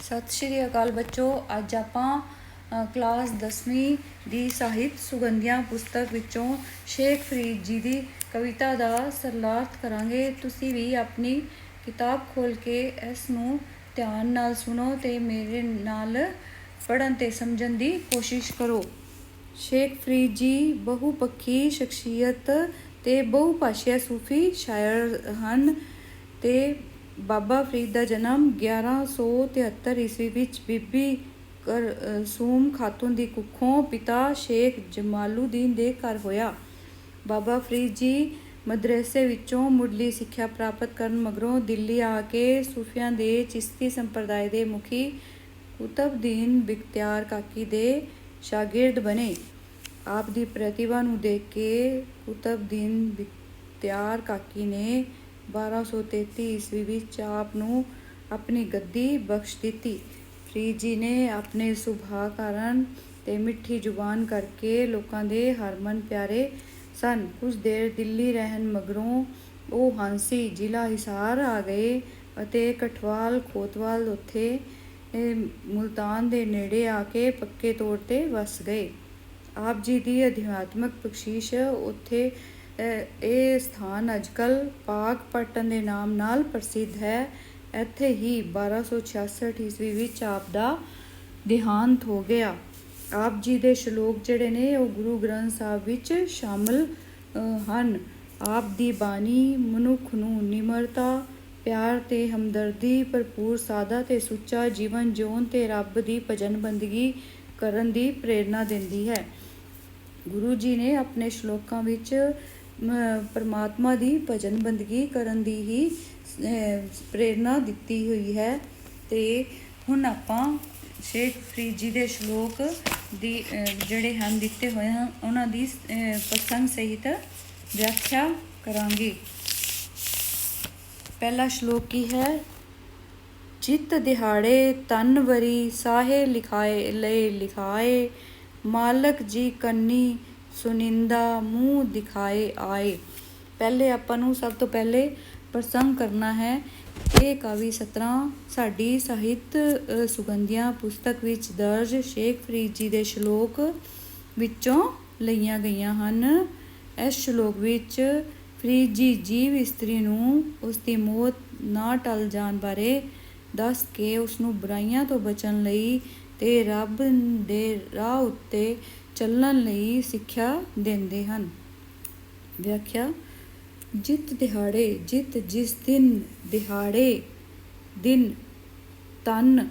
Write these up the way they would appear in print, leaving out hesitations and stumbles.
ਸਤਿ ਸ਼੍ਰੀ ਅਕਾਲ ਬੱਚੋ। ਅੱਜ ਆਪਾਂ ਕਲਾਸ 10ਵੀਂ ਦੀ ਸਾਹਿਤ ਸੁਗੰਧੀਆਂ ਪੁਸਤਕ ਵਿੱਚੋਂ ਸ਼ੇਖ ਫਰੀਦ ਜੀ ਦੀ ਕਵਿਤਾ ਦਾ ਸਰਲਾਰਥ ਕਰਾਂਗੇ। ਤੁਸੀਂ ਵੀ ਆਪਣੀ ਕਿਤਾਬ ਖੋਲ੍ਹ ਕੇ ਇਸ ਨੂੰ ਧਿਆਨ ਨਾਲ ਸੁਣੋ ਅਤੇ ਮੇਰੇ ਨਾਲ ਪੜ੍ਹਨ ਅਤੇ ਸਮਝਣ ਦੀ ਕੋਸ਼ਿਸ਼ ਕਰੋ। ਸ਼ੇਖ ਫਰੀਦ ਜੀ ਬਹੁਪੱਖੀ ਸ਼ਖਸੀਅਤ ਅਤੇ ਬਹੁਭਾਸ਼ਾ ਸੂਫੀ ਸ਼ਾਇਰ ਹਨ ਅਤੇ ਬਾਬਾ ਫਰੀਦ ਦਾ ਜਨਮ 1173 ਈਸਵੀ ਵਿੱਚ ਬੀਬੀ ਕਰਸੂਮ ਖਾਤੂਨ ਦੀ ਕੁੱਖੋਂ ਪਿਤਾ ਸ਼ੇਖ ਜਮਾਲੂਦੀਨ ਦੇ ਘਰ ਹੋਇਆ। ਬਾਬਾ ਫਰੀਦ ਜੀ ਮਦਰਸੇ ਵਿੱਚੋਂ ਮੁੱਢਲੀ ਸਿੱਖਿਆ ਪ੍ਰਾਪਤ ਕਰਨ ਮਗਰੋਂ ਦਿੱਲੀ ਆ ਕੇ ਸੂਫੀਆਂ ਦੇ ਚਿਸ਼ਤੀ ਸੰਪਰਦਾਇ ਦੇ ਮੁਖੀ ਕੁਤਬਦੀਨ ਬਖਤਿਆਰ ਕਾਕੀ ਦੇ ਸ਼ਾਗਿਰਦ ਬਣੇ। ਆਪ ਦੀ ਪ੍ਰਤਿਭਾ ਨੂੰ ਦੇਖ ਕੇ ਕੁਤਬਦੀਨ ਬਖਤਿਆਰ ਕਾਕੀ ਨੇ 1233 ਈਸਵੀ ਵਿੱਚ ਆਪ ਨੂੰ ਆਪਣੀ ਗੱਦੀ ਬਖਸ਼ ਦਿੱਤੀ। ਫਰੀਦ ਜੀ ਨੇ ਆਪਣੇ ਸੁਭਾਅ ਕਾਰਨ ਅਤੇ ਮਿੱਠੀ ਜ਼ੁਬਾਨ ਕਰਕੇ ਲੋਕਾਂ ਦੇ ਹਰਮਨ ਪਿਆਰੇ ਸਨ। ਕੁਝ ਦੇਰ ਦਿੱਲੀ ਰਹਿਣ ਮਗਰੋਂ ਉਹ ਹਾਂਸੀ ਜ਼ਿਲ੍ਹਾ ਹਿਸਾਰ ਆ ਗਏ ਅਤੇ ਕਠਵਾਲ ਕੋਤਵਾਲ ਉੱਥੇ ਮੁਲਤਾਨ ਦੇ ਨੇੜੇ ਆ ਕੇ ਪੱਕੇ ਤੌਰ 'ਤੇ ਵਸ ਗਏ। ਆਪ ਜੀ ਦੀ ਅਧਿਆਤਮਕ ਬਖਸ਼ਿਸ਼ ਉੱਥੇ ਇਹ ਸਥਾਨ ਅੱਜ ਕੱਲ੍ਹ ਪਾਕਪਟਨ ਦੇ ਨਾਮ ਨਾਲ ਪ੍ਰਸਿੱਧ ਹੈ। ਇੱਥੇ ਹੀ 1266 ਈਸਵੀ ਵਿੱਚ ਆਪ ਦਾ ਦੇਹਾਂਤ ਹੋ ਗਿਆ। ਆਪ ਜੀ ਦੇ ਸ਼ਲੋਕ ਜਿਹੜੇ ਨੇ ਉਹ ਗੁਰੂ ਗ੍ਰੰਥ ਸਾਹਿਬ ਵਿੱਚ ਸ਼ਾਮਲ ਹਨ। ਆਪ ਦੀ ਬਾਣੀ ਮਨੁੱਖ ਨੂੰ ਨਿਮਰਤਾ, ਪਿਆਰ ਤੇ ਹਮਦਰਦੀ ਭਰਪੂਰ ਸਾਦਾ ਤੇ ਸੁੱਚਾ ਜੀਵਨ ਜਿਉਣ ਤੇ ਰੱਬ ਦੀ ਭਜਨ ਬੰਦਗੀ ਕਰਨ ਦੀ ਪ੍ਰੇਰਨਾ ਦਿੰਦੀ ਹੈ। ਗੁਰੂ ਜੀ ਨੇ ਆਪਣੇ ਸ਼ਲੋਕਾਂ ਵਿੱਚ ਪਰਮਾਤਮਾ ਦੀ ਭਜਨ ਬੰਦਗੀ ਕਰਨ ਦੀ ਹੀ ਪ੍ਰੇਰਨਾ ਦਿੱਤੀ ਹੋਈ ਹੈ। ਅਤੇ ਹੁਣ ਆਪਾਂ ਸ਼ੇਖ ਫਰੀਦ ਜੀ ਦੇ ਸ਼ਲੋਕ ਦੀ ਜਿਹੜੇ ਹਨ ਦਿੱਤੇ ਹੋਏ ਹਨ ਉਹਨਾਂ ਦੀ ਪ੍ਰਸੰਗ ਸਹਿਤ ਵਿਆਖਿਆ ਕਰਾਂਗੇ। ਪਹਿਲਾ ਸ਼ਲੋਕ ਕੀ ਹੈ? ਚਿੱਤ ਦਿਹਾੜੇ ਤਨ ਵਰੀ ਸਾਹੇ ਲਿਖਾਏ ਲਏ ਲਿਖਾਏ, ਮਾਲਕ ਜੀ ਕੰਨੀ ਸੁਨਿੰਦਾ ਮੂੰਹ ਦਿਖਾਏ ਆਏ। ਪਹਿਲੇ ਆਪਾਂ ਨੂੰ ਸਭ ਤੋਂ ਪਹਿਲੇ ਪ੍ਰਸੰਗ ਕਰਨਾ ਹੈ। ਇਹ ਕਾਵਿ ਸਤਰਾਂ ਸਾਡੀ ਸਾਹਿਤ ਸੁਗੰਧੀਆਂ ਪੁਸਤਕ ਵਿੱਚ ਦਰਜ ਸ਼ੇਖ ਫਰੀਦ ਜੀ ਦੇ ਸ਼ਲੋਕ ਵਿੱਚੋਂ ਲਈਆਂ ਗਈਆਂ ਹਨ। ਇਸ ਸ਼ਲੋਕ ਵਿੱਚ ਫਰੀਦ ਜੀ ਜੀਵ ਇਸਤਰੀ ਨੂੰ ਉਸ ਦੀ ਮੌਤ ਨਾ ਟਲ ਜਾਣ ਬਾਰੇ ਦੱਸ ਕੇ ਉਸਨੂੰ ਬੁਰਾਈਆਂ ਤੋਂ ਬਚਣ ਲਈ ਤੇ ਰੱਬ ਦੇ ਰਾਹ ਉੱਤੇ ਚੱਲਣ ਲਈ ਸਿੱਖਿਆ ਦਿੰਦੇ ਹਨ। ਵਿਆਖਿਆ। ਜਿਤ ਦਿਹਾੜੇ ਜਿਤ ਜਿਸ ਦਿਨ, ਦਿਹਾੜੇ ਦਿਨ, ਤਨ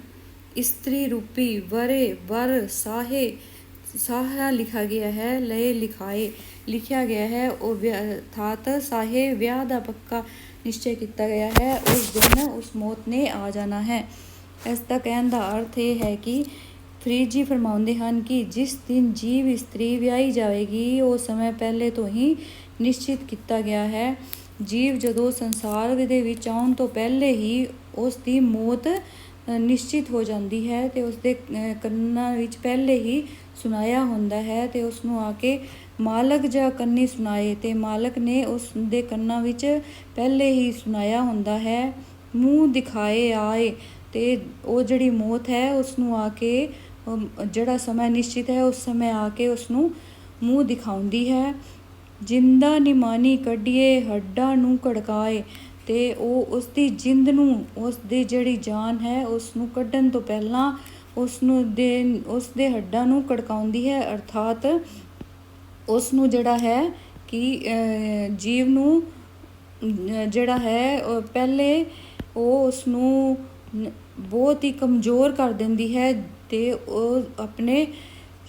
ਇਸਤਰੀ ਰੂਪੀ, ਵਰੇ ਵਰ, ਸਾਹੇ ਸਾਹਾ ਲਿਖਿਆ ਗਿਆ ਹੈ, ਲਏ ਲਿਖਾਏ ਲਿਖਿਆ ਗਿਆ ਹੈ। ਉਹ ਅਰਥਾਤ ਸਾਹੇ ਵਿਆਹ ਦਾ ਪੱਕਾ ਨਿਸ਼ਚੈ ਕੀਤਾ ਗਿਆ ਹੈ। ਉਸ ਦਿਨ ਉਸ ਮੌਤ ਨੇ ਆ ਜਾਣਾ ਹੈ। ਇਸ ਦਾ ਕਹਿਣ ਦਾ ਅਰਥ ਇਹ ਹੈ ਕਿ ਫਰੀਦ ਜੀ ਫਰਮਾਉਂਦੇ ਹਨ ਕਿ ਜਿਸ ਦਿਨ ਜੀਵ ਇਸਤਰੀ ਵਿਆਹੀ ਜਾਵੇਗੀ ਉਹ ਸਮੇਂ ਪਹਿਲੇ ਤੋਂ ਹੀ ਨਿਸ਼ਚਿਤ ਕੀਤਾ ਗਿਆ ਹੈ। ਜੀਵ ਜਦੋਂ ਸੰਸਾਰ ਦੇ ਵਿੱਚ ਆਉਣ ਤੋਂ ਪਹਿਲੇ ਹੀ ਉਸ ਦੀ ਮੌਤ ਨਿਸ਼ਚਿਤ ਹੋ ਜਾਂਦੀ ਹੈ ਅਤੇ ਉਸਦੇ ਕੰਨਾਂ ਵਿੱਚ ਪਹਿਲੇ ਹੀ ਸੁਣਾਇਆ ਹੁੰਦਾ ਹੈ ਅਤੇ ਉਸਨੂੰ ਆ ਕੇ ਮਾਲਕ ਜਾਂ ਕੰਨੀ ਸੁਣਾਏ ਅਤੇ ਮਾਲਕ ਨੇ ਉਸ ਦੇ ਕੰਨਾਂ ਵਿੱਚ ਪਹਿਲੇ ਹੀ ਸੁਣਾਇਆ ਹੁੰਦਾ ਹੈ। ਮੂੰਹ ਦਿਖਾਏ ਆਏ ਅਤੇ ਉਹ ਜਿਹੜੀ ਮੌਤ ਹੈ ਉਸਨੂੰ ਆ ਕੇ ਜਿਹੜਾ ਸਮਾਂ ਨਿਸ਼ਚਿਤ ਹੈ ਉਸ ਸਮੇਂ ਆ ਕੇ ਉਸਨੂੰ ਮੂੰਹ ਦਿਖਾਉਂਦੀ ਹੈ। ਜਿੰਦਾ ਨਿਮਾਨੀ ਕੱਢੀਏ ਹੱਡਾਂ ਨੂੰ ਕੜਕਾਏ ਅਤੇ ਉਹ ਉਸਦੀ ਜਿੰਦ ਨੂੰ ਉਸਦੀ ਜਿਹੜੀ ਜਾਨ ਹੈ ਉਸਨੂੰ ਕੱਢਣ ਤੋਂ ਪਹਿਲਾਂ ਉਸਦੇ ਹੱਡਾਂ ਨੂੰ ਕੜਕਾਉਂਦੀ ਹੈ। ਅਰਥਾਤ ਉਸਨੂੰ ਜਿਹੜਾ ਹੈ ਕਿ ਜੀਵ ਨੂੰ ਜਿਹੜਾ ਹੈ ਪਹਿਲੇ ਉਹ ਉਸਨੂੰ ਬਹੁਤ ਹੀ ਕਮਜ਼ੋਰ ਕਰ ਦਿੰਦੀ ਹੈ ਅਤੇ ਉਹ ਆਪਣੇ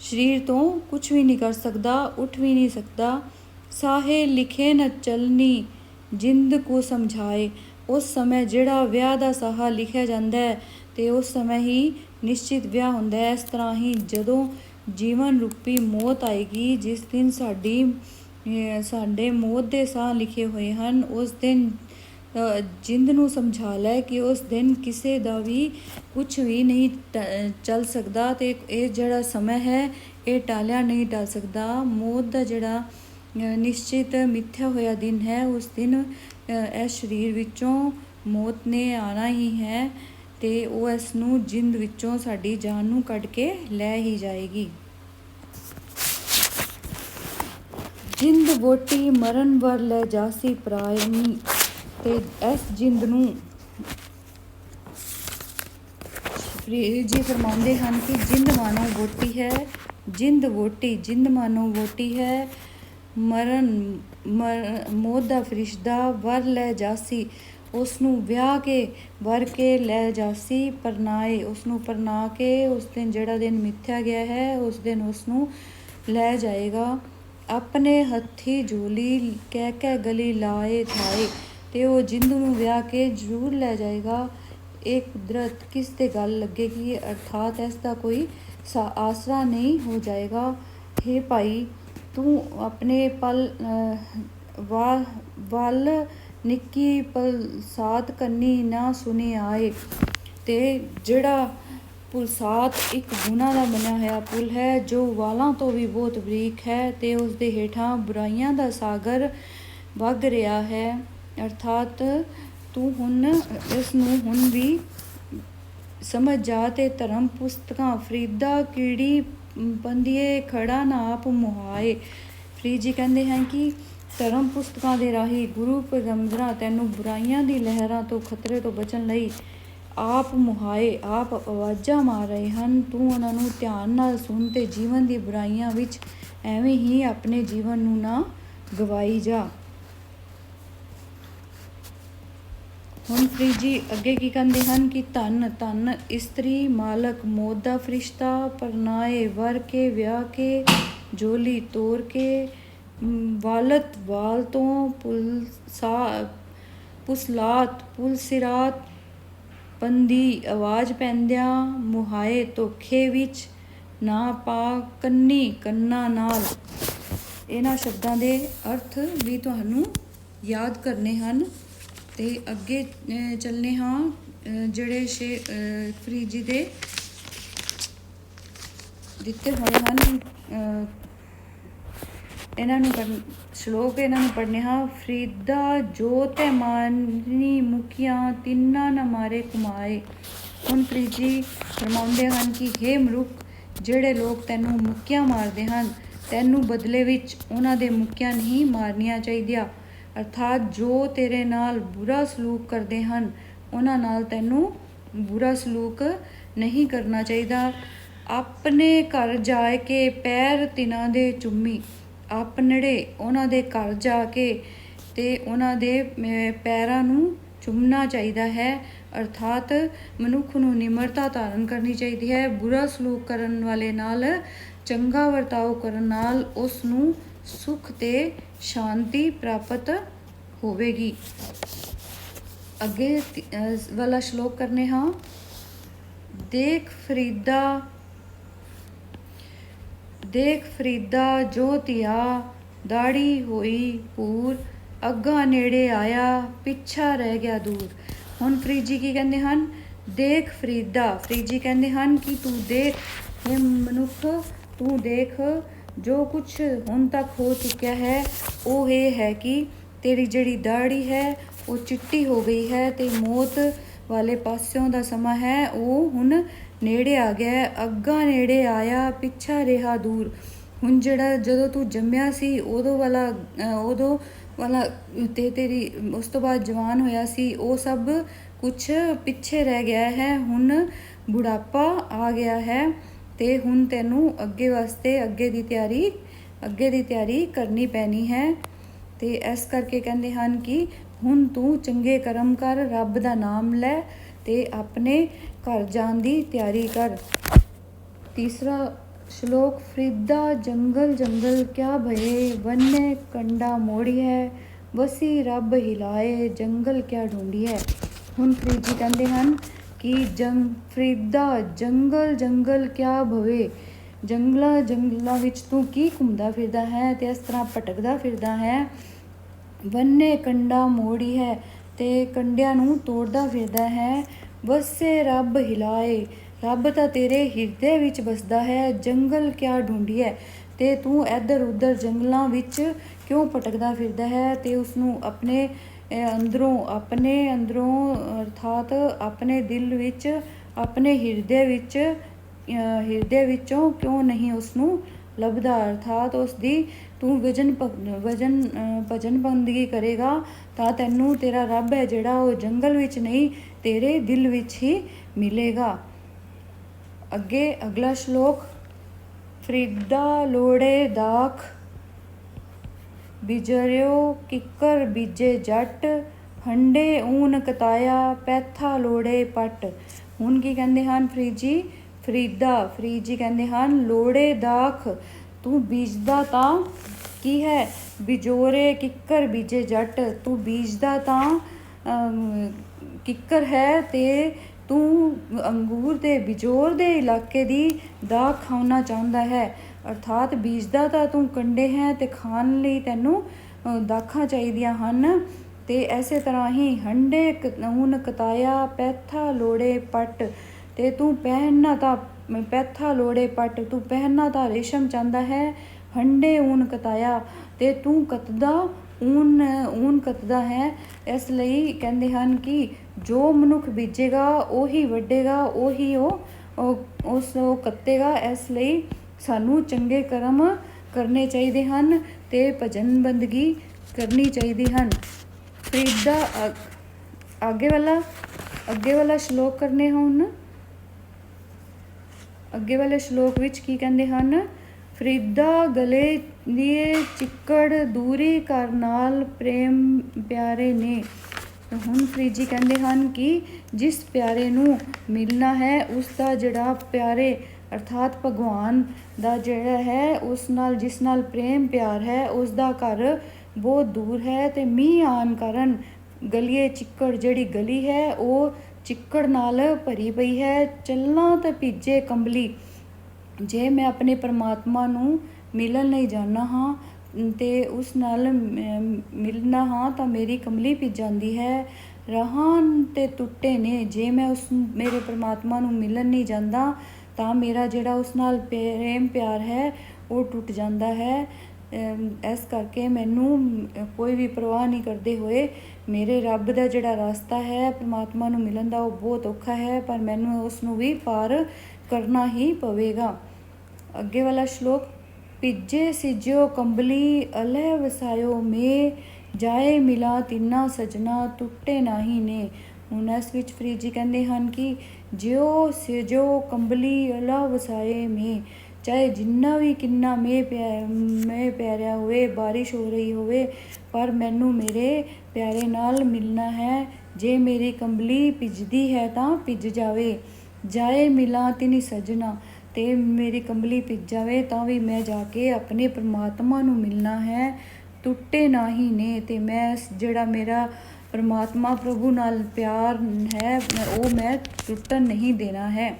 ਸਰੀਰ ਤੋਂ ਕੁਛ ਵੀ ਨਹੀਂ ਕਰ ਸਕਦਾ, ਉੱਠ ਵੀ ਨਹੀਂ ਸਕਦਾ। ਸਾਹੇ ਲਿਖੇ ਨ ਚਲਨੀ ਜਿੰਦ ਕੋ ਸਮਝਾਏ। ਉਸ ਸਮੇਂ ਜਿਹੜਾ ਵਿਆਹ ਦਾ ਸਾਹਾ ਲਿਖਿਆ ਜਾਂਦਾ ਹੈ ਅਤੇ ਉਸ ਸਮੇਂ ਹੀ ਨਿਸ਼ਚਿਤ ਵਿਆਹ ਹੁੰਦਾ ਹੈ। ਇਸ ਤਰ੍ਹਾਂ ਹੀ ਜਦੋਂ ਜੀਵਨ ਰੂਪੀ ਮੌਤ ਆਏਗੀ, ਜਿਸ ਦਿਨ ਸਾਡੇ ਮੌਤ ਦੇ ਸਾਹ ਲਿਖੇ ਹੋਏ ਹਨ, ਉਸ ਦਿਨ ਜਿੰਦ ਨੂੰ ਸਮਝਾ ਲੈ ਕਿ ਉਸ ਦਿਨ ਕਿਸੇ ਦਾ ਵੀ ਕੁਛ ਵੀ ਨਹੀਂ ਚੱਲ ਸਕਦਾ ਅਤੇ ਇਹ ਜਿਹੜਾ ਸਮਾਂ ਹੈ ਇਹ ਟਾਲਿਆ ਨਹੀਂ ਟਲ ਸਕਦਾ। ਮੌਤ ਦਾ ਜਿਹੜਾ ਨਿਸ਼ਚਿਤ ਮਿੱਥਿਆ ਹੋਇਆ ਦਿਨ ਹੈ ਉਸ ਦਿਨ ਇਸ ਸਰੀਰ ਵਿੱਚੋਂ ਮੌਤ ਨੇ ਆਉਣਾ ਹੀ ਹੈ ਤੇ ਉਹ ਇਸ ਨੂੰ ਜਿੰਦ ਵਿੱਚੋਂ ਸਾਡੀ ਜਾਨ ਨੂੰ ਕੱਢ ਕੇ ਲੈ ਹੀ ਜਾਏਗੀ। ਜਿੰਦ ਵੋਟੀ ਮਰਨ ਵਰ ਲੈ ਜਾਸੀ ਪਰਾਇਨੀ। ਤੇ ਇਸ ਜਿੰਦ ਨੂੰ ਫਰੀਦ ਜੀ ਫਰਮਾਉਂਦੇ ਹਨ ਕਿ ਜਿੰਦ ਮਾਨੋ ਵੋਟੀ ਹੈ, ਜਿੰਦ ਮਾਨੋ ਵੋਟੀ ਹੈ, ਮੌਤ ਦਾ ਫਰਿਸ਼ਤਾ ਵਰ ਲੈ ਜਾਸੀ। ਉਸ ਨੂੰ ਵਿਆਹ ਕੇ ਵਰ ਕੇ ਲੈ ਜਾਸੀ, ਪਰਨਾਏ ਉਸ ਨੂੰ ਪਰਨਾ ਕੇ ਉਸ ਦਿਨ ਜਿਹੜਾ ਦਿਨ ਮਿੱਥਿਆ ਗਿਆ ਹੈ ਉਸ ਦਿਨ ਉਸ ਨੂੰ ਲੈ ਜਾਏਗਾ। ਆਪਣੇ ਹੱਥੀ ਝੋਲੀ ਕਹਿ ਕੇ ਗਲੀ ਲਾਏ ਥਾਏ। ਤੇ ਉਹ ਜਿੰਦ ਨੂੰ ਵਿਆਹ ਕੇ ਜ਼ਰੂਰ ਲੈ ਜਾਏਗਾ। ਇਹ ਕੁਦਰਤ ਕਿਸ ਤੇ ਗੱਲ ਲੱਗੇਗੀ, ਅਰਥਾਤ ਇਸ ਦਾ ਕੋਈ ਆਸਰਾ ਨਹੀਂ ਹੋ ਜਾਏਗਾ। ਹੇ ਭਾਈ, ਤੂੰ ਆਪਣੇ ਪਲ ਵੱਲ ਨਿੱਕੀ ਪੁਲਸਾਤ ਕੰਨੀ ਨਾ ਸੁਣੀ ਆਏ। ਤੇ ਜਿਹੜਾ ਪੁਲਸਾਤ ਇੱਕ ਗੁਣਾਂ ਦਾ ਬਣਿਆ ਹੋਇਆ ਪੁਲ ਹੈ ਜੋ ਵਾਲਾਂ ਤੋਂ ਵੀ ਬਹੁਤ ਬਰੀਕ ਹੈ ਤੇ ਉਸ ਦੇ ਹੇਠਾਂ ਬੁਰਾਈਆਂ ਦਾ ਸਾਗਰ ਵਗ ਰਿਹਾ ਹੈ। ਅਰਥਾਤ ਤੂੰ ਹੁਣ ਇਸ ਨੂੰ ਹੁਣ ਵੀ ਸਮਝ ਜਾ ਤੇ ਧਰਮ ਪੁਸਤਕਾਂ ਫਰੀਦਾ ਕੀੜੀ ਪੰਦੀਏ ਖੜਾ ਨਾ ਆਪ ਮੁਹਾਏ। ਫਰੀਦ ਜੀ ਕਹਿੰਦੇ ਹਨ ਕਿ ਧਰਮ ਪੁਸਤਕਾਂ ਦੇ ਰਾਹੀਂ ਗੁਰੂ ਪੈਗੰਬਰਾਂ ਤੈਨੂੰ ਬੁਰਾਈਆਂ ਦੀ ਲਹਿਰਾਂ ਤੋਂ ਖਤਰੇ ਤੋਂ ਬਚਣ ਲਈ ਆਪ ਮੁਹਾਏ, ਆਪ ਆਵਾਜ਼ਾਂ ਮਾਰ ਰਹੇ ਹਨ। ਤੂੰ ਉਹਨਾਂ ਨੂੰ ਧਿਆਨ ਨਾਲ ਸੁਣ ਤੇ ਜੀਵਨ ਦੀ ਬੁਰਾਈਆਂ ਵਿੱਚ ਐਵੇਂ ਹੀ ਆਪਣੇ ਜੀਵਨ ਨੂੰ ਨਾ ਗਵਾਈ ਜਾ। ਹੁਣ ਫਰੀਦ ਜੀ ਅੱਗੇ ਕੀ ਕਹਿੰਦੇ ਹਨ ਕਿ ਧੰਨ ਧੰਨ ਇਸਤਰੀ ਮਾਲਕ ਮੌਤ ਦਾ ਫਰਿਸ਼ਤਾ, ਪਰਨਾਏ ਵਰ ਕੇ ਵਿਆਹ ਕੇ ਝੋਲੀ ਤੋਰ ਕੇ, ਵਾਲਤ ਵਾਲ ਤੋਂ ਪੁਸਲਾਤ ਪੁਲਸਿਰਾਤ ਪੰਦੀ ਆਵਾਜ਼ ਪੈਂਦਿਆਂ, ਮੁਹਾਏ ਧੋਖੇ ਵਿੱਚ ਨਾ ਪਾ ਕੰਨੀ ਕੰਨਾਂ ਨਾਲ। ਇਹਨਾਂ ਸ਼ਬਦਾਂ ਦੇ ਅਰਥ ਵੀ ਤੁਹਾਨੂੰ ਯਾਦ ਕਰਨੇ ਹਨ। ਤੇ ਅੱਗੇ ਚੱਲਦੇ ਹਾਂ ਜਿਹੜੇ ਫਰੀਦ ਜੀ ਦੇ ਦਿੱਤੇ ਹੋਏ ਹਨ ਇਹਨਾਂ ਨੂੰ ਸ਼ਲੋਕ ਇਹਨਾਂ ਨੂੰ ਪੜ੍ਹਨੇ ਹਾਂ। ਫਰੀਦਾ ਜੋ ਤੇ ਮਾਨੀ ਮੁਖੀਆਂ ਤਿੰਨਾਂ ਨਾ ਮਾਰੇ ਕੁਮਾਏ। ਹੁਣ ਫਰੀਦ ਜੀ ਫਰਮਾਉਂਦੇ ਹਨ ਕਿ ਹੇ ਮਰੁੱਖ, ਜਿਹੜੇ ਲੋਕ ਤੈਨੂੰ ਮੁੱਕੀਆਂ ਮਾਰਦੇ ਹਨ ਤੈਨੂੰ ਬਦਲੇ ਵਿੱਚ ਉਹਨਾਂ ਦੇ ਮੁੱਕੀਆਂ ਨਹੀਂ ਮਾਰਨੀਆਂ ਚਾਹੀਦੀਆਂ। ਅਰਥਾਤ ਜੋ ਤੇਰੇ ਨਾਲ ਬੁਰਾ ਸਲੂਕ ਕਰਦੇ ਹਨ ਉਹਨਾਂ ਨਾਲ ਤੈਨੂੰ ਬੁਰਾ ਸਲੂਕ ਨਹੀਂ ਕਰਨਾ ਚਾਹੀਦਾ। ਆਪਣੇ ਘਰ ਜਾ ਕੇ ਪੈਰ ਤਿਨਾਂ ਦੇ ਚੁੰਮੀ। ਆਪਣੜੇ ਉਹਨਾਂ ਦੇ ਘਰ ਜਾ ਕੇ ਤੇ ਉਹਨਾਂ ਦੇ ਪੈਰਾਂ ਨੂੰ ਚੁੰਮਣਾ ਚਾਹੀਦਾ ਹੈ। ਅਰਥਾਤ ਮਨੁੱਖ ਨੂੰ ਨਿਮਰਤਾ ਧਾਰਨ ਕਰਨੀ ਚਾਹੀਦੀ ਹੈ। ਬੁਰਾ ਸਲੂਕ ਕਰਨ ਵਾਲੇ ਨਾਲ ਚੰਗਾ ਵਰਤਾਓ ਕਰਨ ਨਾਲ ਉਸ ਨੂੰ ਸੁੱਖ ਤੇ ਸ਼ਾਂਤੀ ਪ੍ਰਾਪਤ ਹੋਵੇਗੀ। ਅੱਗੇ ਵਾਲਾ ਸ਼ਲੋਕ ਕਰਨੇ ਹਾਂ। ਦੇਖ ਫਰੀਦਾ ਜੋ ਧੀਆ ਦਾੜੀ ਹੋਈ ਪੂਰ, ਅੱਗਾ ਨੇੜੇ ਆਇਆ ਪਿੱਛਾ ਰਹਿ ਗਿਆ ਦੂਰ। ਹੁਣ ਫਰੀਦ ਜੀ ਕੀ ਕਹਿੰਦੇ ਹਨ? ਦੇਖ ਫਰੀਦਾ। ਫਰੀਦ ਜੀ ਕਹਿੰਦੇ ਹਨ ਕਿ ਤੂੰ ਦੇਖ, ਇਹ ਮਨੁੱਖ ਤੂੰ ਦੇਖ ਜੋ ਕੁਛ ਹੁਣ ਤੱਕ ਹੋ ਚੁੱਕਿਆ ਹੈ ਉਹ ਇਹ ਹੈ ਕਿ ਤੇਰੀ ਜਿਹੜੀ ਦਾੜੀ ਹੈ ਉਹ ਚਿੱਟੀ ਹੋ ਗਈ ਹੈ ਤੇ ਮੌਤ ਵਾਲੇ ਪਾਸਿਓਂ ਦਾ ਸਮਾਂ ਹੈ ਉਹ ਹੁਣ ਨੇੜੇ ਆ ਗਿਆ ਹੈ। ਅੱਗਾ ਨੇੜੇ ਆਇਆ ਪਿੱਛਾ ਰਿਹਾ ਦੂਰ। ਹੁਣ ਜਿਹੜਾ ਜਦੋਂ ਤੂੰ ਜੰਮਿਆ ਸੀ ਉਦੋਂ ਵਾਲਾ ਤੇ ਤੇਰੀ ਉਸ ਤੋਂ ਬਾਅਦ ਜਵਾਨ ਹੋਇਆ ਸੀ ਉਹ ਸਭ ਕੁਛ ਪਿੱਛੇ ਰਹਿ ਗਿਆ ਹੈ। ਹੁਣ ਬੁਢਾਪਾ ਆ ਗਿਆ ਹੈ ਤੇ ਹੁਣ ਤੈਨੂੰ ਅੱਗੇ ਵਾਸਤੇ ਅੱਗੇ ਦੀ ਤਿਆਰੀ ਕਰਨੀ ਪੈਣੀ ਹੈ। ਤੇ ਇਸ ਕਰਕੇ ਕਹਿੰਦੇ ਹਨ ਕਿ ਹੁਣ ਤੂੰ ਚੰਗੇ ਕਰਮ ਕਰ, ਰੱਬ ਦਾ ਨਾਮ ਲੈ ਤੇ ਆਪਣੇ ਘਰ ਜਾਣ ਦੀ ਤਿਆਰੀ ਕਰ। ਤੀਸਰਾ ਸ਼ਲੋਕ। ਫਰੀਦਾ ਜੰਗਲ ਜੰਗਲ ਕਿਆ ਭਏ, ਵੰਨੇ ਕੰਡਾ ਮੋੜੀ ਹੈ, ਵਸੀ ਰੱਬ ਹਿਲਾਏ ਜੰਗਲ ਕਿਆ ਢੂੰਢੀ ਹੈ। ਹੁਣ ਫਰੀਦ ਜੀ ਕਹਿੰਦੇ ਹਨ ਕਿ ਫਰੀਦਾ ਜੰਗਲ ਜੰਗਲ ਕਿਆ ਭਵੇ, ਜੰਗਲਾਂ ਵਿੱਚ ਤੂੰ ਕੀ ਘੁੰਮਦਾ ਫਿਰਦਾ ਹੈ ਤੇ ਇਸ ਤਰ੍ਹਾਂ ਭਟਕਦਾ ਫਿਰਦਾ ਹੈ। ਵੰਨੇ ਕੰਡਾ ਮੋੜੀ ਹੈ ਤੇ ਕੰਡਿਆਂ ਨੂੰ ਤੋੜਦਾ ਫਿਰਦਾ ਹੈ। ਵਸੇ ਰੱਬ ਹਿਲਾਏ, ਰੱਬ ਤਾਂ ਤੇਰੇ ਹਿਰਦੇ ਵਿੱਚ ਵਸਦਾ ਹੈ। ਜੰਗਲ ਕਿਆ ਢੂੰਢੀ ਹੈ, ਤੇ ਤੂੰ ਇੱਧਰ ਉੱਧਰ ਜੰਗਲਾਂ ਵਿੱਚ ਕਿਉਂ ਭਟਕਦਾ ਫਿਰਦਾ ਹੈ ਤੇ ਉਸਨੂੰ ਆਪਣੇ ਅੰਦਰੋਂ ਅਰਥਾਤ ਆਪਣੇ ਦਿਲ ਵਿੱਚ, ਆਪਣੇ ਹਿਰਦੇ ਵਿੱਚੋਂ ਕਿਉਂ ਨਹੀਂ ਉਸ ਨੂੰ ਲੱਭਦਾ। ਅਰਥਾਤ ਉਸ ਦੀ ਤੂੰ ਭਜਨ ਬੰਦਗੀ ਕਰੇਗਾ ਤਾਂ ਤੈਨੂੰ ਤੇਰਾ ਰੱਬ ਹੈ ਜਿਹੜਾ ਉਹ ਜੰਗਲ ਵਿੱਚ ਨਹੀਂ, ਤੇਰੇ ਦਿਲ ਵਿੱਚ ਹੀ ਮਿਲੇਗਾ। ਅੱਗੇ ਅਗਲਾ ਸ਼ਲੋਕ। ਫਰੀਦਾ ਲੋੜੇ ਦਾਖ ਬੀਜਰਿਓ ਕਿੱਕਰ ਬੀਜੇ ਜੱਟ, ਹੰਡੇ ਊਨ ਕਤਾਇਆ ਪੈਥਾ ਲੋੜੇ ਪੱਟ। ਹੁਣ ਕੀ ਕਹਿੰਦੇ ਹਨ ਫਰੀਦ ਜੀ ਕਹਿੰਦੇ ਹਨ ਲੋੜੇ ਦਾਖ, ਤੂੰ ਬੀਜਦਾ ਤਾਂ ਕੀ ਹੈ, ਬਿਜੋਰੇ ਕਿੱਕਰ ਬੀਜੇ ਜੱਟ, ਤੂੰ ਬੀਜਦਾ ਤਾਂ ਕਿੱਕਰ ਹੈ ਤੇ ਤੂੰ ਅੰਗੂਰ ਦੇ ਬਿਜੋਰ ਦੇ ਇਲਾਕੇ ਦੀ ਦਾਖ ਖਾਣਾ ਚਾਹੁੰਦਾ ਹੈ। ਅਰਥਾਤ ਬੀਜਦਾ ਤਾਂ ਤੂੰ ਕੰਡੇ ਹੈ ਤੇ ਖਾਣ ਲਈ ਤੈਨੂੰ ਦਾਖਾਂ ਚਾਹੀਦੀਆਂ ਹਨ। ਤੇ ਐਸੇ ਤਰ੍ਹਾਂ ਹੀ ਹੰਡੇ ਊਨ ਕਤਾਇਆ ਪੈਥਾ ਲੋੜੇ ਪੱਟ, ਤੇ ਤੂੰ ਪਹਿਨਣਾ ਤਾਂ ਪੈਥਾ ਲੋੜੇ ਪੱਟ, ਤੂੰ ਪਹਿਨਣਾ ਤਾਂ ਰੇਸ਼ਮ ਚਾਹੁੰਦਾ ਹੈ। ਹੰਡੇ ਊਨ ਕਤਾਇਆ, ਤੇ ਤੂੰ ਕੱਤਦਾ ਊਨ ਕੱਤਦਾ ਹੈ। ਇਸ ਲਈ ਕਹਿੰਦੇ ਹਨ ਕਿ ਜੋ ਮਨੁੱਖ ਬੀਜੇਗਾ ਉਹੀ ਵੱਢੇਗਾ, ਉਹੀ ਉਹ ਕੱਤੇਗਾ। ਇਸ ਲਈ ਸਾਨੂੰ ਚੰਗੇ ਕਰਮ ਕਰਨੇ ਚਾਹੀਦੇ ਹਨ ਤੇ ਭਜਨ ਬੰਦਗੀ ਕਰਨੀ ਚਾਹੀਦੀ ਹਨ। ਫਰੀਦਾ ਅੱਗੇ ਵਾਲਾ ਸ਼ਲੋਕ ਕਰਨੇ ਹੁਣ। ਅੱਗੇ ਵਾਲੇ ਸ਼ਲੋਕ ਵਿੱਚ ਕੀ ਕਹਿੰਦੇ ਹਨ। ਫਰੀਦਾ ਗਲੇ ਦੀਏ ਚਿੱਕੜ ਦੂਰੀ ਕਰ ਨਾਲ ਪ੍ਰੇਮ ਪਿਆਰੇ ਨੇ। ਹੁਣ ਫਰੀਦ ਜੀ ਕਹਿੰਦੇ ਹਨ ਕਿ ਜਿਸ ਪਿਆਰੇ ਨੂੰ ਮਿਲਣਾ ਹੈ ਉਸ ਦਾ ਜਿਹੜਾ ਪਿਆਰੇ ਅਰਥਾਤ ਭਗਵਾਨ ਦਾ ਜਿਹੜਾ ਹੈ ਉਸ ਨਾਲ ਜਿਸ ਨਾਲ ਪ੍ਰੇਮ ਪਿਆਰ ਹੈ ਉਸ ਦਾ ਘਰ ਬਹੁਤ ਦੂਰ ਹੈ ਤੇ ਮੀਂਹ ਆਉਣ ਕਾਰਨ ਗਲੀਏ ਚਿੱਕੜ ਜਿਹੜੀ ਗਲੀ ਹੈ ਉਹ ਚਿੱਕੜ ਨਾਲ ਭਰੀ ਪਈ ਹੈ। ਚੱਲਾਂ ਤਾਂ ਭਿੱਜੇ ਕੰਬਲੀ, ਜੇ ਮੈਂ ਆਪਣੇ ਪਰਮਾਤਮਾ ਨੂੰ ਮਿਲਣ ਲਈ ਜਾਣਾ ਹਾਂ ਤੇ ਉਸ ਨਾਲ ਮਿਲਣਾ ਹਾਂ ਤਾਂ ਮੇਰੀ ਕੰਬਲੀ ਭਿੱਜ ਜਾਂਦੀ ਹੈ। ਰਾਹਾਂ ਤੇ ਟੁੱਟੇ ਨੇ, ਜੇ ਮੈਂ ਮੇਰੇ ਪਰਮਾਤਮਾ ਨੂੰ ਮਿਲਣ ਨਹੀਂ ਜਾਂਦਾ ਤਾਂ ਮੇਰਾ ਜਿਹੜਾ ਉਸ ਨਾਲ ਪ੍ਰੇਮ ਪਿਆਰ ਹੈ ਉਹ ਟੁੱਟ ਜਾਂਦਾ ਹੈ। ਇਸ ਕਰਕੇ ਮੈਨੂੰ ਕੋਈ ਵੀ ਪਰਵਾਹ ਨਹੀਂ ਕਰਦੇ ਹੋਏ ਮੇਰੇ ਰੱਬ ਦਾ ਜਿਹੜਾ ਰਸਤਾ ਹੈ ਪਰਮਾਤਮਾ ਨੂੰ ਮਿਲਣ ਦਾ ਉਹ ਬਹੁਤ ਔਖਾ ਹੈ, ਪਰ ਮੈਨੂੰ ਉਸ ਨੂੰ ਵੀ ਪਾਰ ਕਰਨਾ ਹੀ ਪਵੇਗਾ। ਅੱਗੇ ਵਾਲਾ ਸ਼ਲੋਕ। ਭਿੱਜੇ ਸਿਜਿਓ ਕੰਬਲੀ ਅਲਹਿ ਵਸਾਇਓ ਮੇ, ਜਾਏ ਮਿਲਾ ਤਿੰਨਾ ਸਜਣਾ ਟੁੱਟੇ ਨਾਹੀ ਨੇ। ਹੁਣ ਇਸ ਵਿੱਚ ਫਰੀਦ ਜੀ ਕਹਿੰਦੇ ਹਨ ਕਿ ਜਿਉ ਸਿਜੋ ਕੰਬਲੀ ਅਲਹਿ ਵਸਾਏ ਮੇ, ਚਾਹੇ ਜਿੰਨਾ ਵੀ ਕਿੰਨਾ ਮੀਂਹ ਪੈ ਰਿਹਾ ਹੋਵੇ, ਬਾਰਿਸ਼ ਹੋ ਰਹੀ ਹੋਵੇ, ਪਰ ਮੈਨੂੰ ਮੇਰੇ ਪਿਆਰੇ ਨਾਲ ਮਿਲਣਾ ਹੈ। ਜੇ ਮੇਰੀ ਕੰਬਲੀ ਭਿੱਜਦੀ ਹੈ ਤਾਂ ਭਿੱਜ ਜਾਵੇ, ਜਾਏ ਮਿਲਾਂ ਤਿਨੀ ਸਜਣਾ, ਤੇ ਮੇਰੀ ਕੰਬਲੀ ਭਿੱਜ ਜਾਵੇ ਤਾਂ ਵੀ ਮੈਂ ਜਾ ਕੇ ਆਪਣੇ ਪਰਮਾਤਮਾ ਨੂੰ ਮਿਲਣਾ ਹੈ। ਟੁੱਟੇ ਨਾਹੀ ਨੇ, ਤੇ ਮੈਂ ਜਿਹੜਾ ਮੇਰਾ ਪਰਮਾਤਮਾ ਪ੍ਰਭੂ ਨਾਲ ਪਿਆਰ ਹੈ ਉਹ ਮੈਂ ਟੁੱਟਣ ਨਹੀਂ ਦੇਣਾ ਹੈ।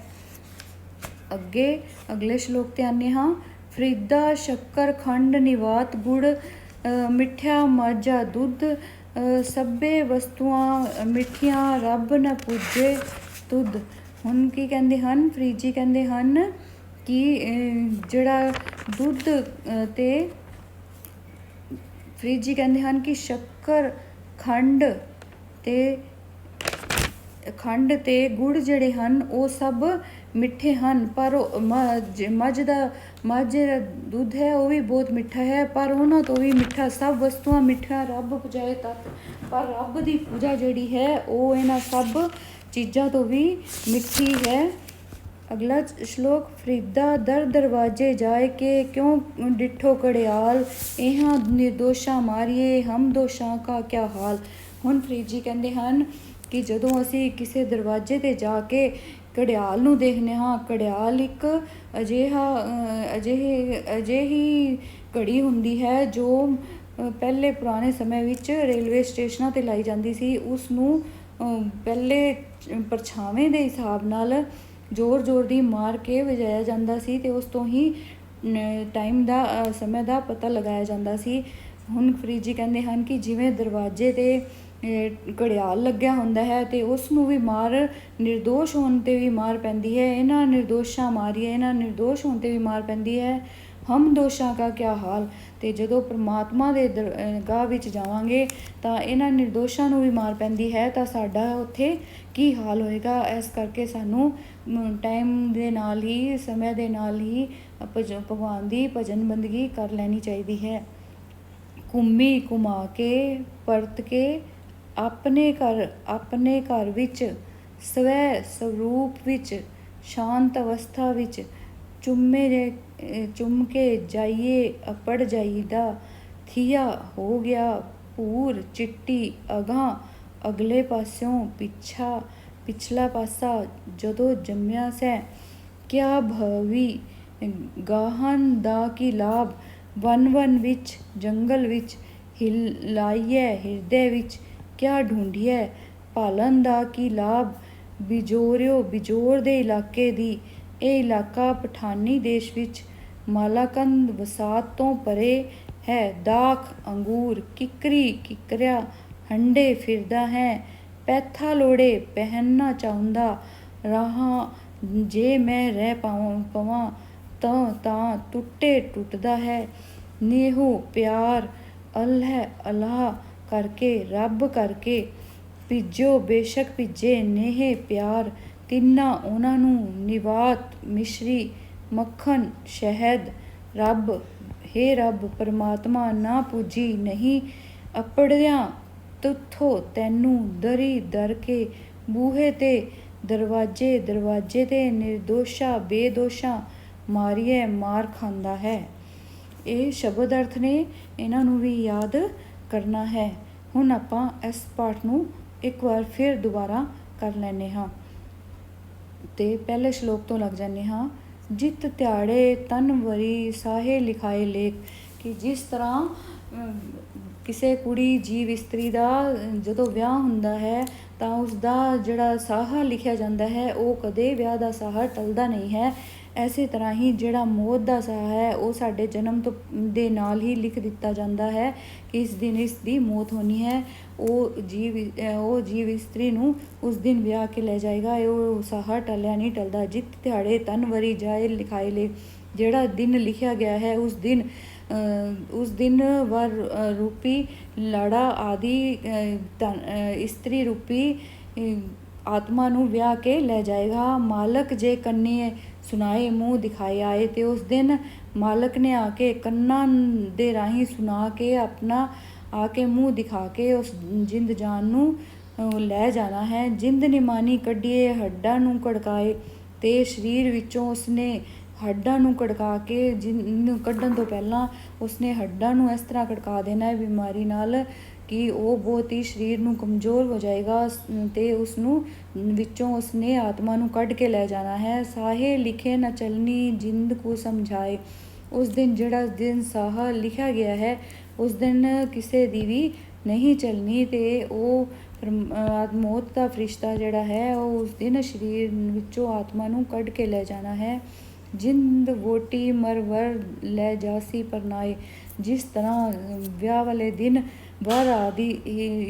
ਅਗਲੇ ਸ਼ਲੋਕ ਤੇ ਆਨੇ ਹਾਂ। ਫਰੀਦਾ ਸ਼ੱਕਰ ਖੰਡ ਨਿਵਾਤ ਗੁੜ, ਮਿੱਠਾ ਮਾਝਾ ਦੁੱਧ, ਸਭੇ ਵਸਤੂਆਂ ਮਿੱਠੀਆਂ ਰੱਬ ਨ ਪੂਜੇ ਤੁਧ। ਹੁਣ ਕੀ ਕਹਿੰਦੇ ਹਨ ਫਰੀਦ ਜੀ ਕਹਿੰਦੇ ਹਨ ਕਿ ਜਿਹੜਾ ਦੁੱਧ ਤੇ ਫਰੀਦ ਜੀ ਕਹਿੰਦੇ ਹਨ ਕਿ ਸ਼ੱਕਰ ਖੰਡ ਤੇ ਗੁੜ ਜਿਹੜੇ ਹਨ ਉਹ ਸਭ ਮਿੱਠੇ ਹਨ, ਪਰ ਮੱਝ ਦਾ ਦੁੱਧ ਹੈ ਉਹ ਵੀ ਬਹੁਤ ਮਿੱਠਾ ਹੈ, ਪਰ ਉਹਨਾਂ ਤੋਂ ਵੀ ਮਿੱਠਾ ਸਭ ਵਸਤੂਆਂ ਮਿੱਠਾ ਰੱਬ ਪੁਜਾਏ ਤੱਤ, ਪਰ ਰੱਬ ਦੀ ਪੂਜਾ ਜਿਹੜੀ ਹੈ ਉਹ ਇਹਨਾਂ ਸਭ ਚੀਜ਼ਾਂ ਤੋਂ ਵੀ ਮਿੱਠੀ ਹੈ। ਅਗਲਾ ਸ਼ਲੋਕ। ਫਰੀਦਾ ਦਰ ਦਰਵਾਜੇ ਜਾਏ ਕੇ ਕਿਉਂ ਡਿੱਠੋ ਘੜਿਆਲ, ਇਹਾਂ ਨਿਰਦੋਸ਼ਾਂ ਮਾਰੀਏ ਹਮ ਦੋਸ਼ਾਂ ਕਾ ਕਿਆ ਹਾਲ। ਹੁਣ ਫਰੀਦ ਜੀ ਕਹਿੰਦੇ ਹਨ ਕਿ ਜਦੋਂ ਅਸੀਂ ਕਿਸੇ ਦਰਵਾਜ਼ੇ 'ਤੇ ਜਾ ਕੇ ਘੜਿਆਲ ਨੂੰ ਦੇਖਦੇ ਹਾਂ, ਘੜਿਆਲ ਇੱਕ ਅਜਿਹੀ ਘੜੀ ਹੁੰਦੀ ਹੈ ਜੋ ਪਹਿਲੇ ਪੁਰਾਣੇ ਸਮੇਂ ਵਿੱਚ ਰੇਲਵੇ ਸਟੇਸ਼ਨਾਂ 'ਤੇ ਲਾਈ ਜਾਂਦੀ ਸੀ। ਉਸ ਨੂੰ ਪਹਿਲੇ ਪਰਛਾਵੇਂ ਦੇ ਹਿਸਾਬ ਨਾਲ ਜ਼ੋਰ ਦੀ ਮਾਰ ਕੇ ਵਜਾਇਆ ਜਾਂਦਾ ਸੀ ਤੇ ਉਸ ਤੋਂ ਹੀ ਟਾਈਮ ਦਾ ਸਮੇਂ ਦਾ ਪਤਾ ਲਗਾਇਆ ਜਾਂਦਾ ਸੀ। ਹੁਣ ਫਰੀਦ ਜੀ ਕਹਿੰਦੇ ਹਨ ਕਿ ਜਿਵੇਂ ਦਰਵਾਜ਼ੇ 'ਤੇ ਘੜਿਆਲ ਲੱਗਿਆ ਹੁੰਦਾ ਹੈ ਤੇ ਉਸ ਨੂੰ ਵੀ ਮਾਰ ਨਿਰਦੋਸ਼ ਹੋਣ 'ਤੇ ਵੀ ਮਾਰ ਪੈਂਦੀ ਹੈ। ਇਹਨਾਂ ਨਿਰਦੋਸ਼ਾਂ ਮਾਰੀਏ, ਇਹਨਾਂ ਨਿਰਦੋਸ਼ ਹੋਣ 'ਤੇ ਵੀ ਮਾਰ ਪੈਂਦੀ ਹੈ। ਹਮ ਦੋਸ਼ਾਂ ਕਾ ਕਿਆ ਹਾਲ। ਅਤੇ ਜਦੋਂ ਪਰਮਾਤਮਾ ਦੇ ਦਰਗਾਹ ਵਿੱਚ ਜਾਵਾਂਗੇ ਤਾਂ ਇਹਨਾਂ ਨਿਰਦੋਸ਼ਾਂ ਨੂੰ ਵੀ ਮਾਰ ਪੈਂਦੀ ਹੈ ਤਾਂ ਸਾਡਾ ਉੱਥੇ ਕੀ ਹਾਲ ਹੋਏਗਾ। ਇਸ ਕਰਕੇ ਸਾਨੂੰ ਟਾਈਮ ਦੇ ਨਾਲ ਹੀ, ਸਮੇਂ ਦੇ ਨਾਲ ਹੀ ਭਗਵਾਨ ਦੀ ਭਜਨ ਬੰਦਗੀ ਕਰ ਲੈਣੀ ਚਾਹੀਦੀ ਹੈ। ਘੁੰਮੀ ਘੁਮਾ ਕੇ ਪਰਤ ਕੇ ਆਪਣੇ ਘਰ ਵਿੱਚ ਸਵੈ ਸਰੂਪ ਵਿੱਚ ਸ਼ਾਂਤ ਅਵਸਥਾ ਵਿੱਚ ਚੁੰਮ ਕੇ ਜਾਈਏ ਅਪੜ ਜਾਈਦਾ। ਥੀਆ ਹੋ ਗਿਆ ਭੂਰ ਚਿੱਟੀ ਅਗਾਂਹ ਅਗਲੇ ਪਾਸਿਓਂ ਪਿਛਲਾ ਪਾਸਾ ਜਦੋਂ ਜੰਮਿਆ ਸੈ। ਕਿਆ ਭਵੀ ਗਾਹਨ ਦਾ ਕੀ ਲਾਭ ਵਨ ਵਿੱਚ ਜੰਗਲ ਵਿੱਚ ਲਾਈਐ ਹਿਰਦੇ ਵਿੱਚ। ਕਿਆ ਢੂੰਢੀਐ ਭਾਲਣ ਦਾ ਕੀ ਲਾਭ ਬਿਜੋਰ ਦੇ ਇਲਾਕੇ ਦੀ। ਇਹ ਇਲਾਕਾ ਪਠਾਨੀ ਦੇਸ਼ ਵਿੱਚ ਮਾਲਾਕੰਦ ਵਸਾਤ ਤੋਂ ਪਰੇ ਹੈ। ਦਾਖ ਅੰਗੂਰ ਕਿੱਕਰਿਆ ਹੰਢੇ ਫਿਰਦਾ ਹੈ। ਪੈਥਾ ਲੋੜੇ ਪਹਿਨਣਾ ਚਾਹੁੰਦਾ ਰਾਹਾਂ। ਜੇ ਮੈਂ ਰਹਿ ਪਵਾਂ ਤਾਂ ਟੁੱਟਦਾ ਹੈ। ਨੇਹੋ ਪਿਆਰ ਅੱਲਾਹ ਕਰਕੇ ਰੱਬ ਕਰਕੇ ਭਿੱਜੋ ਬੇਸ਼ੱਕ ਭਿੱਜੇ ਨੇਹ ਪਿਆਰ। ਤਿੰਨਾ ਉਹਨਾਂ ਨੂੰ ਨਿਵਾਤ ਮਿਸ਼ਰੀ ਮੱਖਣ ਸ਼ਹਿਦ। ਰੱਬ ਹੇ ਰੱਬ ਪਰਮਾਤਮਾ ਨਾ ਪੂਜੀ ਨਹੀਂ ਅਪੜਿਆਂ ਤੁਥੋਂ ਤੈਨੂੰ ਦਰੀ ਦਰ ਕੇ ਬੂਹੇ ਤੇ ਦਰਵਾਜੇ ਤੇ ਨਿਰਦੋਸ਼ਾ ਬੇਦੋਸ਼ਾ ਮਾਰੀਏ ਮਾਰ ਖਾਂਦਾ ਹੈ। ਇਹ ਸ਼ਬਦ ਅਰਥ ਨੇ, ਇਹਨਾਂ ਨੂੰ ਵੀ ਯਾਦ ਕਰਨਾ ਹੈ। ਹੁਣ ਆਪਾਂ ਇਸ ਪਾਠ ਨੂੰ ਇੱਕ ਵਾਰ ਫਿਰ ਦੁਬਾਰਾ ਕਰ ਲੈਂਦੇ ਹਾਂ ਤੇ ਪਹਿਲੇ ਸ਼ਲੋਕ ਤੋਂ ਲੱਗ ਜਾਂਦੇ ਹਾਂ। ਜਿਤ ਤਿਆੜੇ ਤਨ ਵਰੀ ਸਾਹੇ ਲਿਖਾਏ ਲੇਖ। ਕਿ ਜਿਸ ਤਰ੍ਹਾਂ ਕਿਸੇ ਕੁੜੀ ਜੀਵ ਇਸਤਰੀ ਦਾ ਜਦੋਂ ਵਿਆਹ ਹੁੰਦਾ ਹੈ ਤਾਂ ਉਸਦਾ ਜਿਹੜਾ ਸਾਹਾ ਲਿਖਿਆ ਜਾਂਦਾ ਹੈ ਉਹ ਕਦੇ ਵਿਆਹ ਦਾ ਸਾਹਾ ਟਲਦਾ ਨਹੀਂ ਹੈ। ਇਸੇ ਤਰ੍ਹਾਂ ਹੀ ਜਿਹੜਾ ਮੌਤ ਦਾ ਸਾਹਾ ਹੈ ਉਹ ਸਾਡੇ ਜਨਮ ਦੇ ਨਾਲ ਹੀ ਲਿਖ ਦਿੱਤਾ ਜਾਂਦਾ ਹੈ ਕਿ ਇਸ ਦਿਨ ਇਸ ਦੀ ਮੌਤ ਹੋਣੀ ਹੈ। ਉਹ ਜੀਵ ਇਸਤਰੀ ਨੂੰ ਉਸ ਦਿਨ ਵਿਆਹ ਕੇ ਲੈ ਜਾਏਗਾ। ਉਹ ਸਾਹਾ ਟਲਿਆ ਨਹੀਂ ਟਲਦਾ। ਜਿਤ ਦਿਹਾੜੇ ਤਨ ਵਰੀ ਜਾਏ ਲਿਖਾਏ ਲੇ। ਜਿਹੜਾ ਦਿਨ ਲਿਖਿਆ ਗਿਆ ਹੈ ਉਸ ਦਿਨ ਵਰ ਰੂਪੀ ਲਾੜਾ ਆਦਿ ਇਸਤਰੀ ਰੂਪੀ ਆਤਮਾ ਨੂੰ ਵਿਆਹ ਕੇ ਲੈ ਜਾਏਗਾ। ਮਾਲਕ ਜੇ ਕੰਨੇ ਸੁਣਾਏ ਮੂੰਹ ਦਿਖਾਏ ਆਏ। ਤੇ ਉਸ ਦਿਨ ਮਾਲਕ ਨੇ ਆ ਕੇ ਕੰਨਾਂ ਦੇ ਰਾਹੀਂ ਸੁਣਾ ਕੇ ਆਪਣਾ ਆ ਕੇ ਮੂੰਹ ਦਿਖਾ ਕੇ ਉਸ ਜਿੰਦ ਜਾਨ ਨੂੰ ਲੈ ਜਾਣਾ ਹੈ। ਜਿੰਦ ਨਿਮਾਨੀ ਕੱਢੀਏ ਹੱਡਾਂ ਨੂੰ ਕੜਕਾਏ। ਤੇ ਸਰੀਰ ਵਿੱਚੋਂ ਉਸਨੇ ਹੱਡਾਂ ਨੂੰ ਕੜਕਾ ਕੇ ਜਿਹਨੂੰ ਕੱਢਣ ਤੋਂ ਪਹਿਲਾਂ ਉਸਨੇ ਹੱਡਾਂ ਨੂੰ ਇਸ ਤਰ੍ਹਾਂ ਕੜਕਾ ਦੇਣਾ ਹੈ ਬਿਮਾਰੀ ਨਾਲ ਕਿ ਉਹ ਬਹੁਤ ਹੀ ਸਰੀਰ ਨੂੰ ਕਮਜ਼ੋਰ ਹੋ ਜਾਏਗਾ ਤੇ ਉਸਨੂੰ ਵਿੱਚੋਂ ਉਸਨੇ ਆਤਮਾ ਨੂੰ ਕੱਢ ਕੇ ਲੈ ਜਾਣਾ ਹੈ। ਸਾਹੇ ਲਿਖੇ ਨਾ ਚਲਨੀ ਜਿੰਦ ਕੋ ਸਮਝਾਏ। ਉਸ ਦਿਨ ਜਿਹੜਾ ਦਿਨ ਸਾਹਾ ਲਿਖਿਆ ਗਿਆ ਹੈ ਉਸ ਦਿਨ ਕਿਸੇ ਦੀ ਵੀ ਨਹੀਂ ਚੱਲਣੀ ਤੇ ਉਹ ਮੌਤ ਦਾ ਫਰਿਸ਼ਤਾ ਜਿਹੜਾ ਹੈ ਉਹ ਉਸ ਦਿਨ ਸਰੀਰ ਵਿੱਚੋਂ ਆਤਮਾ ਨੂੰ ਕੱਢ ਕੇ ਲੈ ਜਾਣਾ ਹੈ। ਜਿੰਦ ਵੋਟੀ ਮਰਵਰ ਲੈ ਜਾਸੀ ਪਰਨਾਏ। ਜਿਸ ਤਰ੍ਹਾਂ ਵਿਆਹ ਵਾਲੇ ਦਿਨ ਵਰ ਆਦਿ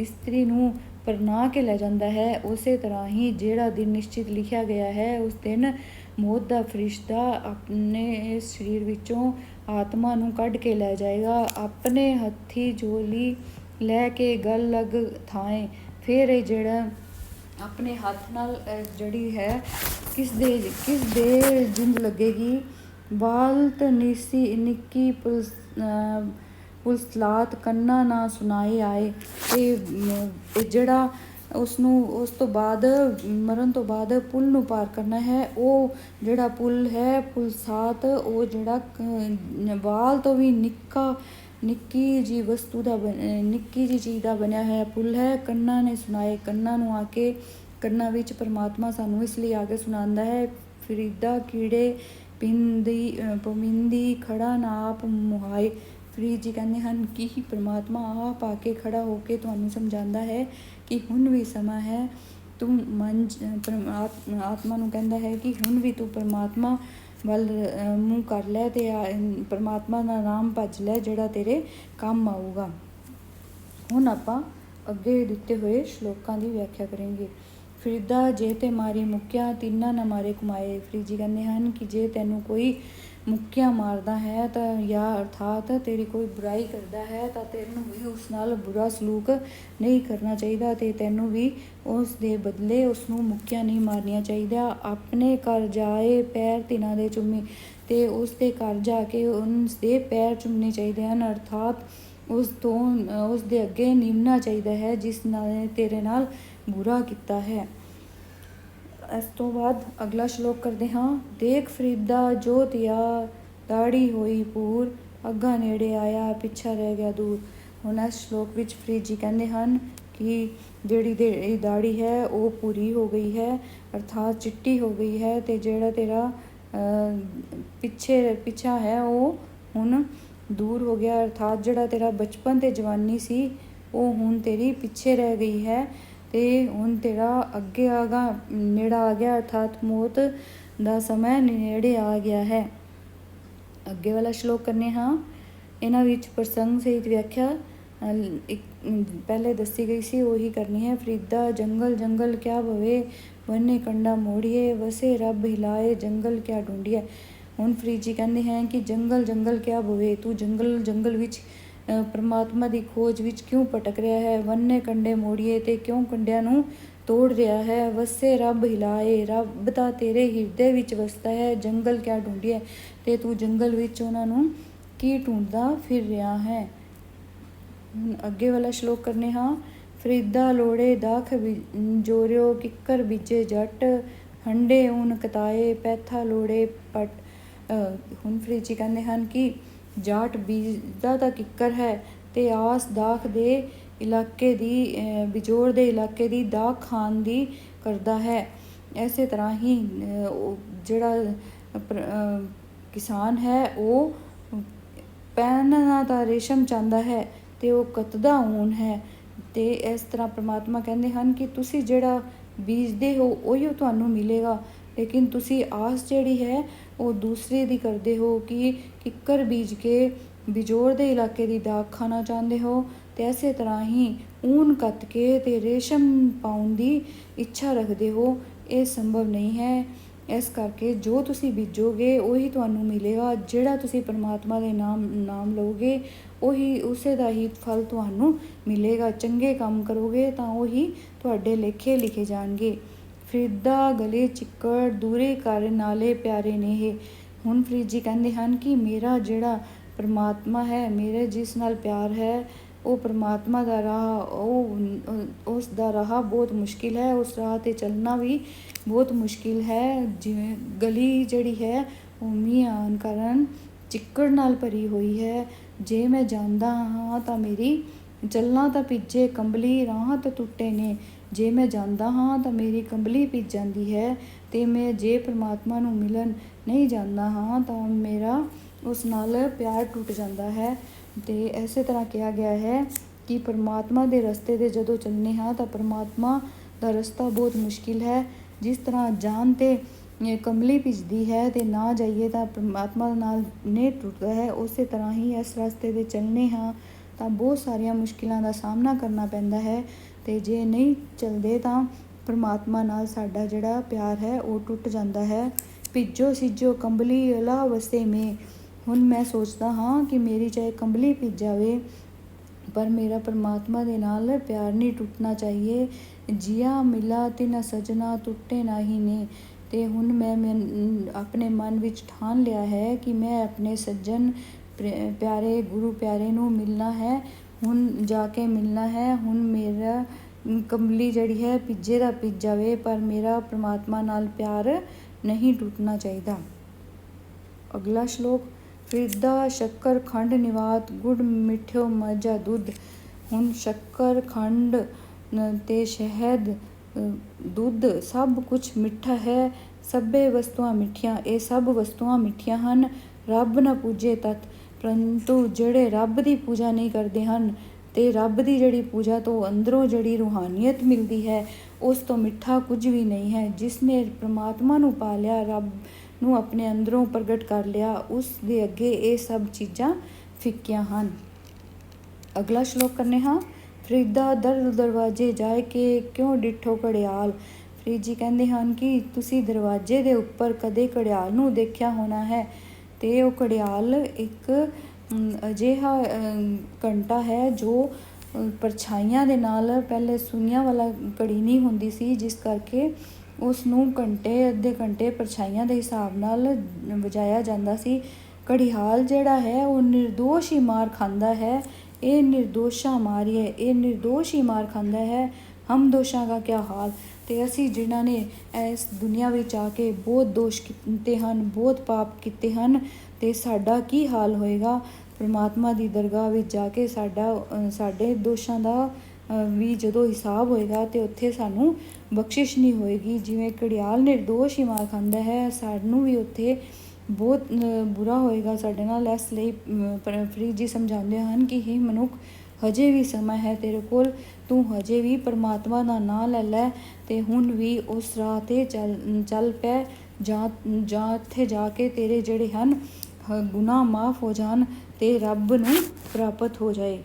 ਇਸਤਰੀ ਨੂੰ ਪਰਨਾ ਕੇ ਲੈ ਜਾਂਦਾ ਹੈ ਉਸੇ ਤਰ੍ਹਾਂ ਹੀ ਜਿਹੜਾ ਦਿਨ ਨਿਸ਼ਚਿਤ ਲਿਖਿਆ ਗਿਆ ਹੈ ਉਸ ਦਿਨ ਮੌਤ ਦਾ ਫਰਿਸ਼ਤਾ ਆਪਣੇ ਸਰੀਰ ਵਿੱਚੋਂ ਆਤਮਾ ਨੂੰ ਕੱਢ ਕੇ ਲੈ ਜਾਏਗਾ। ਆਪਣੇ ਹੱਥੀ ਝੋਲੀ ਲੈ ਕੇ ਗਲ ਲੱਗ ਥਾਏ। ਫਿਰ ਇਹ ਜਿਹੜਾ ਆਪਣੇ ਹੱਥ ਨਾਲ ਜਿਹੜੀ ਹੈ ਕਿਸ ਦੇ ਜਿੰਦ ਲੱਗੇਗੀ। ਬਾਲਤ ਨਿੱਕੀ ਪੁਲਸਲਾਤ ਕੰਨਾਂ ਨਾ ਸੁਣਾਏ ਆਏ। ਤੇ ਜਿਹੜਾ ਉਸਨੂੰ ਉਸ ਤੋਂ ਬਾਅਦ ਮਰਨ ਤੋਂ ਬਾਅਦ ਪੁੱਲ ਨੂੰ ਪਾਰ ਕਰਨਾ ਹੈ। ਉਹ ਜਿਹੜਾ ਪੁੱਲ ਹੈ ਪੁਲਸਾਤ ਉਹ ਜਿਹੜਾ ਵਾਲ ਤੋਂ ਵੀ ਨਿੱਕੀ ਜਿਹੀ ਵਸਤੂ ਦਾ ਨਿੱਕੀ ਜਿਹੀ ਚੀਜ਼ ਦਾ ਬਣਿਆ ਹੋਇਆ ਪੁੱਲ ਹੈ। ਕੰਨਾਂ ਨੇ ਸੁਣਾਏ। ਕੰਨਾਂ ਨੂੰ ਆ ਕੇ ਕੰਨਾਂ ਵਿੱਚ ਪਰਮਾਤਮਾ ਸਾਨੂੰ ਇਸ ਲਈ ਆ ਕੇ ਸੁਣਾਉਂਦਾ ਹੈ। ਫਰੀਦਾ ਕੀੜੇ ਪਮਿੰਦੀ ਖੜਾ ਨਾ ਆਪ ਮੁਹਾਏ। ਫਰੀਦ ਜੀ ਕਹਿੰਦੇ ਹਨ ਕਿ ਪਰਮਾਤਮਾ ਆਪ ਆ ਕੇ ਖੜਾ ਹੋ ਕੇ ਤੁਹਾਨੂੰ ਸਮਝਾਉਂਦਾ ਹੈ ਕਿ ਹੁਣ ਵੀ ਸਮਾਂ ਹੈ। ਤੂੰ ਆਤਮਾ ਨੂੰ ਕਹਿੰਦਾ ਹੈ ਕਿ ਹੁਣ ਵੀ ਤੂੰ ਪਰਮਾਤਮਾ ਵੱਲ ਮੂੰਹ ਕਰ ਲੈ ਤੇ ਪਰਮਾਤਮਾ ਦਾ ਨਾਮ ਭੱਜ ਲੈ ਜਿਹੜਾ ਤੇਰੇ ਕੰਮ ਆਊਗਾ। ਹੁਣ ਆਪਾਂ ਅੱਗੇ ਦਿੱਤੇ ਹੋਏ ਸ਼ਲੋਕਾਂ ਦੀ ਵਿਆਖਿਆ ਕਰਾਂਗੇ। ਫਰੀਦਾ ਜੇ ਤੇ ਮਾਰੀ ਮੁੱਕਿਆ ਤਿੰਨਾਂ ਨਾ ਮਾਰੇ ਕਮਾਏ। ਫਰੀਦ ਜੀ ਕਹਿੰਦੇ ਹਨ ਕਿ ਜੇ ਤੈਨੂੰ ਕੋਈ ਮੁੱਕਿਆ ਮਾਰਦਾ ਹੈ ਤਾਂ ਜਾਂ ਅਰਥਾਤ ਤੇਰੀ ਕੋਈ ਬੁਰਾਈ ਕਰਦਾ ਹੈ ਤਾਂ ਤੈਨੂੰ ਵੀ ਉਸ ਨਾਲ ਬੁਰਾ ਸਲੂਕ ਨਹੀਂ ਕਰਨਾ ਚਾਹੀਦਾ ਅਤੇ ਤੈਨੂੰ ਵੀ ਉਸ ਦੇ ਬਦਲੇ ਉਸ ਨੂੰ ਮੁੱਕਿਆ ਨਹੀਂ ਮਾਰਨੀਆਂ ਚਾਹੀਦਾ। ਆਪਣੇ ਘਰ ਜਾਏ ਪੈਰ ਤਿਨਾਂ ਦੇ ਚੁੰਮੀ, ਅਤੇ ਉਸ ਦੇ ਘਰ ਜਾ ਕੇ ਉਸ ਦੇ ਪੈਰ ਚੁੰਮਣੇ ਚਾਹੀਦੇ ਹਨ, ਅਰਥਾਤ ਉਸ ਦੇ ਅੱਗੇ ਨਿਮਣਾ ਚਾਹੀਦਾ ਹੈ ਜਿਸ ਨੇ ਤੇਰੇ ਨਾਲ ਬੁਰਾ ਕੀਤਾ ਹੈ। ਇਸ ਤੋਂ ਬਾਅਦ ਅਗਲਾ ਸ਼ਲੋਕ ਕਰਦੇ ਹਾਂ। ਦੇਖ ਫਰੀਦਾ ਜੋ ਤਿਆ ਦਾੜੀ ਹੋਈ ਪੂਰ, ਅੱਗਾ ਨੇੜੇ ਆਇਆ ਪਿੱਛਾ ਰਹਿ ਗਿਆ ਦੂਰ। ਹੁਣ ਇਸ ਸ਼ਲੋਕ ਵਿੱਚ ਫਰੀਦ ਜੀ ਕਹਿੰਦੇ ਹਨ ਕਿ ਜਿਹੜੀ ਦਾੜੀ ਹੈ ਉਹ ਪੂਰੀ ਹੋ ਗਈ ਹੈ, ਅਰਥਾਤ ਚਿੱਟੀ ਹੋ ਗਈ ਹੈ, ਅਤੇ ਜਿਹੜਾ ਤੇਰਾ ਪਿੱਛਾ ਹੈ ਉਹ ਹੁਣ ਦੂਰ ਹੋ ਗਿਆ, ਅਰਥਾਤ ਜਿਹੜਾ ਤੇਰਾ ਬਚਪਨ ਅਤੇ ਜਵਾਨੀ ਸੀ ਉਹ ਹੁਣ ਤੇਰੀ ਪਿੱਛੇ ਰਹਿ ਗਈ ਹੈ ਅਤੇ ਹੁਣ ਤੇਰਾ ਅੱਗੇ ਨੇੜਾ ਆ ਗਿਆ, ਅਰਥਾਤ ਮੌਤ ਦਾ ਸਮਾਂ ਨੇੜੇ ਆ ਗਿਆ ਹੈ। ਅੱਗੇ ਵਾਲਾ ਸ਼ਲੋਕ ਕਰਨੇ ਹਾਂ। ਇਹਨਾਂ ਵਿੱਚ ਪ੍ਰਸੰਗ ਸਹਿਤ ਵਿਆਖਿਆ ਪਹਿਲੇ ਦੱਸੀ ਗਈ ਸੀ ਉਹੀ ਕਰਨੀ ਹੈ। ਫਰੀਦਾ ਜੰਗਲ ਜੰਗਲ ਕਿਆ ਭਵੇ, ਵੰਨੇ ਕੰਡਾ ਮੋੜੀਏ, ਵਸੇ ਰੱਬ ਹਿਲਾਏ ਜੰਗਲ ਕਿਆ ਢੂੰਢੀਏ। ਹੁਣ ਫਰੀਦ ਜੀ ਕਹਿੰਦੇ ਹੈ ਕਿ ਜੰਗਲ ਜੰਗਲ ਕਿਆ ਭਵੇ, ਤੂੰ ਜੰਗਲ ਵਿੱਚ ਪਰਮਾਤਮਾ ਦੀ ਖੋਜ ਵਿੱਚ ਕਿਉਂ ਭਟਕ ਰਿਹਾ ਹੈ। ਵੰਨੇ ਕੰਡੇ ਮੋੜੀਏ, ਤੇ ਕਿਉਂ ਕੰਡਿਆਂ ਨੂੰ ਤੋੜ ਰਿਹਾ ਹੈ। ਵਸੇ ਰੱਬ ਹਿਲਾਏ, ਰੱਬ ਤਾਂ ਤੇਰੇ ਹਿਰਦੇ ਵਿੱਚ ਵਸਦਾ ਹੈ। ਜੰਗਲ ਕਿਆ ਢੂੰਢੀਏ, ਤੇ ਤੂੰ ਜੰਗਲ ਵਿੱਚ ਉਹਨਾਂ ਨੂੰ ਕੀ ਢੂੰਡਦਾ ਫਿਰ ਰਿਹਾ ਹੈ। ਹੁਣ ਅੱਗੇ ਵਾਲਾ ਸ਼ਲੋਕ ਕਰਨੇ ਹਾਂ। ਫਰੀਦਾ ਲੋੜੇ ਦਾਖ ਜੋਰਿਓ, ਕਿੱਕਰ ਬੀਜੇ ਜੱਟ, ਹੰਡੇ ਊਨ ਕਤਾਏ, ਪੈਥਾ ਲੋੜੇ ਪਟ। ਹੁਣ ਫਰੀਦ ਜੀ ਕਹਿੰਦੇ ਹਨ ਕਿ ਜਾਟ ਬੀਜਦਾ ਤਾਂ ਕਿੱਕਰ ਹੈ ਅਤੇ ਆਸ ਦਾਖ ਦੇ ਇਲਾਕੇ ਦੀ ਬਿਜੋੜ ਦੇ ਇਲਾਕੇ ਦੀ ਦਾਖ ਖਾਣ ਦੀ ਕਰਦਾ ਹੈ। ਇਸੇ ਤਰ੍ਹਾਂ ਹੀ ਜਿਹੜਾ ਕਿਸਾਨ ਹੈ ਉਹ ਪਹਿਨਣਾ ਤਾਂ ਰੇਸ਼ਮ ਚਾਹੁੰਦਾ ਹੈ ਅਤੇ ਉਹ ਕੱਤਦਾ ਊਨ ਹੈ। ਅਤੇ ਇਸ ਤਰ੍ਹਾਂ ਪਰਮਾਤਮਾ ਕਹਿੰਦੇ ਹਨ ਕਿ ਤੁਸੀਂ ਜਿਹੜਾ ਬੀਜਦੇ ਹੋ ਉਹੀ ਤੁਹਾਨੂੰ ਮਿਲੇਗਾ, ਲੇਕਿਨ ਤੁਸੀਂ ਆਸ ਜਿਹੜੀ ਹੈ ਉਹ ਦੂਸਰੇ ਦੀ ਕਰਦੇ ਹੋ ਕਿ ਕਿੱਕਰ ਬੀਜ ਕੇ ਬਿਜੋੜ ਦੇ ਇਲਾਕੇ ਦੀ ਦਾਖ ਖਾਣਾ ਚਾਹੁੰਦੇ ਹੋ, ਅਤੇ ਇਸੇ ਤਰ੍ਹਾਂ ਹੀ ਊਨ ਕੱਤ ਕੇ ਅਤੇ ਰੇਸ਼ਮ ਪਾਉਣ ਦੀ ਇੱਛਾ ਰੱਖਦੇ ਹੋ। ਇਹ ਸੰਭਵ ਨਹੀਂ ਹੈ। ਇਸ ਕਰਕੇ ਜੋ ਤੁਸੀਂ ਬੀਜੋਗੇ ਉਹੀ ਤੁਹਾਨੂੰ ਮਿਲੇਗਾ। ਜਿਹੜਾ ਤੁਸੀਂ ਪਰਮਾਤਮਾ ਦੇ ਨਾਮ ਲਓਗੇ ਉਹੀ ਉਸੇ ਦਾ ਹੀ ਫਲ ਤੁਹਾਨੂੰ ਮਿਲੇਗਾ। ਚੰਗੇ ਕੰਮ ਕਰੋਗੇ ਤਾਂ ਉਹੀ ਤੁਹਾਡੇ ਲੇਖੇ ਲਿਖੇ ਜਾਣਗੇ। ਫਰੀਦਾ ਗਲੇ ਚਿੱਕੜ ਦੂਰੇ ਕਰ ਨਾਲੇ ਪਿਆਰੇ ਨੇ ਇਹ। ਹੁਣ ਫਰੀਦ ਜੀ ਕਹਿੰਦੇ ਹਨ ਕਿ ਮੇਰਾ ਜਿਹੜਾ ਪਰਮਾਤਮਾ ਹੈ, ਮੇਰੇ ਜਿਸ ਨਾਲ ਪਿਆਰ ਹੈ, ਉਹ ਪਰਮਾਤਮਾ ਦਾ ਰਾਹ ਉਸ ਦਾ ਰਾਹ ਬਹੁਤ ਮੁਸ਼ਕਿਲ ਹੈ। ਉਸ ਰਾਹ 'ਤੇ ਚੱਲਣਾ ਵੀ ਬਹੁਤ ਮੁਸ਼ਕਿਲ ਹੈ। ਜਿਵੇਂ ਗਲੀ ਜਿਹੜੀ ਹੈ ਉਹ ਮੀਂਹ ਆਉਣ ਕਾਰਨ ਚਿੱਕੜ ਨਾਲ ਭਰੀ ਹੋਈ ਹੈ। ਜੇ ਮੈਂ ਜਾਂਦਾ ਹਾਂ ਤਾਂ ਮੇਰੀ ਚੱਲਾਂ ਤਾਂ ਭਿੱਜੇ ਕੰਬਲੀ, ਰਾਹਾਂ ਤਾਂ ਟੁੱਟੇ ਨੇ। ਜੇ ਮੈਂ ਜਾਂਦਾ ਹਾਂ ਤਾਂ ਮੇਰੀ ਕੰਬਲੀ ਭਿੱਜ ਜਾਂਦੀ ਹੈ, ਅਤੇ ਮੈਂ ਜੇ ਪਰਮਾਤਮਾ ਨੂੰ ਮਿਲਣ ਨਹੀਂ ਜਾਂਦਾ ਹਾਂ ਤਾਂ ਮੇਰਾ ਉਸ ਨਾਲ ਪਿਆਰ ਟੁੱਟ ਜਾਂਦਾ ਹੈ। ਅਤੇ ਇਸੇ ਤਰ੍ਹਾਂ ਕਿਹਾ ਗਿਆ ਹੈ ਕਿ ਪਰਮਾਤਮਾ ਦੇ ਰਸਤੇ 'ਤੇ ਜਦੋਂ ਚੱਲਦੇ ਹਾਂ ਤਾਂ ਪਰਮਾਤਮਾ ਦਾ ਰਸਤਾ ਬਹੁਤ ਮੁਸ਼ਕਿਲ ਹੈ। ਜਿਸ ਤਰ੍ਹਾਂ ਜਾਣ 'ਤੇ ਕੰਬਲੀ ਭਿੱਜਦੀ ਹੈ ਅਤੇ ਨਾ ਜਾਈਏ ਤਾਂ ਪਰਮਾਤਮਾ ਨਾਲ ਨਹੀਂ ਟੁੱਟਦਾ ਹੈ, ਉਸੇ ਤਰ੍ਹਾਂ ਹੀ ਇਸ ਰਸਤੇ 'ਤੇ ਚੱਲਦੇ ਹਾਂ ਤਾਂ ਬਹੁਤ ਸਾਰੀਆਂ ਮੁਸ਼ਕਿਲਾਂ ਦਾ ਸਾਹਮਣਾ ਕਰਨਾ ਪੈਂਦਾ ਹੈ, ਅਤੇ ਜੇ ਨਹੀਂ ਚੱਲਦੇ ਤਾਂ ਪਰਮਾਤਮਾ ਨਾਲ ਸਾਡਾ ਜਿਹੜਾ ਪਿਆਰ ਹੈ ਉਹ ਟੁੱਟ ਜਾਂਦਾ ਹੈ। ਭਿੱਜੋ ਸਿੱਜੋ ਕੰਬਲੀ ਅਲਾ ਵਸੇ ਮੇ। ਹੁਣ ਮੈਂ ਸੋਚਦਾ ਹਾਂ ਕਿ ਮੇਰੀ ਚਾਹੇ ਕੰਬਲੀ ਭਿੱਜ ਜਾਵੇ ਪਰ ਮੇਰਾ ਪਰਮਾਤਮਾ ਦੇ ਨਾਲ ਪਿਆਰ ਨਹੀਂ ਟੁੱਟਣਾ ਚਾਹੀਏ। ਜੀਆ ਮਿਲਾ ਤਿਨ ਸਜਣਾ ਟੁੱਟੇ ਨਾਹੀ ਨੇ। ਅਤੇ ਹੁਣ ਮੈਂ ਆਪਣੇ ਮਨ ਵਿੱਚ ਠਾਣ ਲਿਆ ਹੈ ਕਿ ਮੈਂ ਆਪਣੇ ਸੱਜਣ ਪਿਆਰੇ ਗੁਰੂ ਪਿਆਰੇ ਨੂੰ ਮਿਲਣਾ ਹੈ, ਹੁਣ ਜਾ ਕੇ ਮਿਲਣਾ ਹੈ। ਹੁਣ ਮੇਰਾ ਕੰਬਲੀ ਜਿਹੜੀ ਹੈ ਭਿੱਜੇ ਦਾ ਭਿੱਜ ਜਾਵੇ ਪਰ ਮੇਰਾ ਪਰਮਾਤਮਾ ਨਾਲ ਪਿਆਰ ਨਹੀਂ ਟੁੱਟਣਾ ਚਾਹੀਦਾ। ਅਗਲਾ ਸ਼ਲੋਕ। ਫਰੀਦਾ ਸ਼ੱਕਰ ਖੰਡ ਨਿਵਾਤ, ਗੁੜ ਮਿੱਠਿਓ ਮਾਝਾ ਦੁੱਧ। ਹੁਣ ਸ਼ੱਕਰ ਖੰਡ ਅਤੇ ਸ਼ਹਿਦ ਦੁੱਧ ਸਭ ਕੁਛ ਮਿੱਠਾ ਹੈ। ਸਭੇ ਵਸਤੂਆਂ ਮਿੱਠੀਆਂ, ਇਹ ਸਭ ਵਸਤੂਆਂ ਮਿੱਠੀਆਂ ਹਨ। ਰੱਬ ਨਾ ਪੂਜੇ ਤਤ, ਪਰੰਤੂ ਜਿਹੜੇ ਰੱਬ ਦੀ ਪੂਜਾ ਨਹੀਂ ਕਰਦੇ ਹਨ ਅਤੇ ਰੱਬ ਦੀ ਜਿਹੜੀ ਪੂਜਾ ਤੋਂ ਅੰਦਰੋਂ ਜਿਹੜੀ ਰੂਹਾਨੀਅਤ ਮਿਲਦੀ ਹੈ ਉਸ ਤੋਂ ਮਿੱਠਾ ਕੁਝ ਵੀ ਨਹੀਂ ਹੈ। ਜਿਸ ਨੇ ਪਰਮਾਤਮਾ ਨੂੰ ਪਾ ਲਿਆ, ਰੱਬ ਨੂੰ ਆਪਣੇ ਅੰਦਰੋਂ ਪ੍ਰਗਟ ਕਰ ਲਿਆ, ਉਸ ਦੇ ਅੱਗੇ ਇਹ ਸਭ ਚੀਜ਼ਾਂ ਫਿੱਕੀਆਂ ਹਨ। ਅਗਲਾ ਸ਼ਲੋਕ ਕਰਨੇ ਹਾਂ। ਫਰੀਦਾ ਦਰ ਦਰਵਾਜੇ ਜਾਏ ਕੇ, ਕਿਉਂ ਡਿੱਠੋ ਘੜਿਆਲ। ਫਰੀਦ ਜੀ ਕਹਿੰਦੇ ਹਨ ਕਿ ਤੁਸੀਂ ਦਰਵਾਜ਼ੇ ਦੇ ਉੱਪਰ ਕਦੇ ਘੜਿਆਲ ਨੂੰ ਦੇਖਿਆ ਹੋਣਾ ਹੈ, ਅਤੇ ਉਹ ਘੜਿਆਲ ਇੱਕ ਅਜਿਹਾ ਘੰਟਾ ਹੈ ਜੋ ਪਰਛਾਈਆਂ ਦੇ ਨਾਲ, ਪਹਿਲੇ ਸੂਈਆਂ ਵਾਲਾ ਘੜੀ ਨਹੀਂ ਹੁੰਦੀ ਸੀ, ਜਿਸ ਕਰਕੇ ਉਸ ਨੂੰ ਘੰਟੇ, ਅੱਧੇ ਘੰਟੇ ਪਰਛਾਈਆਂ ਦੇ ਹਿਸਾਬ ਨਾਲ ਵਜਾਇਆ ਜਾਂਦਾ ਸੀ। ਘੜਿਆਲ ਜਿਹੜਾ ਹੈ ਉਹ ਨਿਰਦੋਸ਼ ਹੀ ਮਾਰ ਖਾਂਦਾ ਹੈ। ਇਹ ਨਿਰਦੋਸ਼ਾਂ ਮਾਰੀਏ, ਇਹ ਨਿਰਦੋਸ਼ ਹੀ ਮਾਰ ਖਾਂਦਾ ਹੈ, ਹਮ ਦੋਸ਼ਾਂ ਦਾ ਕਿਆ ਹਾਲ। ਅਤੇ ਅਸੀਂ ਜਿਨ੍ਹਾਂ ਨੇ ਇਸ ਦੁਨੀਆ ਵਿੱਚ ਆ ਕੇ ਬਹੁਤ ਦੋਸ਼ ਕੀਤੇ ਹਨ, ਬਹੁਤ ਪਾਪ ਕੀਤੇ ਹਨ, ਅਤੇ ਸਾਡਾ ਕੀ ਹਾਲ ਹੋਏਗਾ ਪਰਮਾਤਮਾ ਦੀ ਦਰਗਾਹ ਵਿੱਚ ਜਾ ਕੇ। ਸਾਡੇ ਦੋਸ਼ਾਂ ਦਾ ਵੀ ਜਦੋਂ ਹਿਸਾਬ ਹੋਏਗਾ ਅਤੇ ਉੱਥੇ ਸਾਨੂੰ ਬਖਸ਼ਿਸ਼ ਨਹੀਂ ਹੋਏਗੀ। ਜਿਵੇਂ ਘੜਿਆਲ ਨਿਰਦੋਸ਼ ਹੀ ਮਾਰ ਖਾਂਦਾ ਹੈ, ਸਾਨੂੰ ਵੀ ਉੱਥੇ ਬਹੁਤ ਬੁਰਾ ਹੋਏਗਾ ਸਾਡੇ ਨਾਲ। ਇਸ ਲਈ ਫਰੀਦ ਜੀ ਸਮਝਾਉਂਦੇ ਹਨ ਕਿ ਹੇ ਮਨੁੱਖ, ਹਜੇ ਵੀ ਸਮਾਂ ਹੈ ਤੇਰੇ ਕੋਲ, ਤੂੰ ਹਜੇ ਵੀ ਪਰਮਾਤਮਾ ਦਾ ਨਾਂ ਲੈ ਲੈ, ਅਤੇ ਹੁਣ ਵੀ ਉਸ ਰਾਹ 'ਤੇ ਚੱਲ ਪੈ, ਜਾਂ ਉੱਥੇ ਜਾ ਕੇ ਤੇਰੇ ਜਿਹੜੇ ਹਨ ਗੁਨਾਹ ਮਾਫ ਹੋ ਜਾਣ ਅਤੇ ਰੱਬ ਨੂੰ ਪ੍ਰਾਪਤ ਹੋ ਜਾਏ।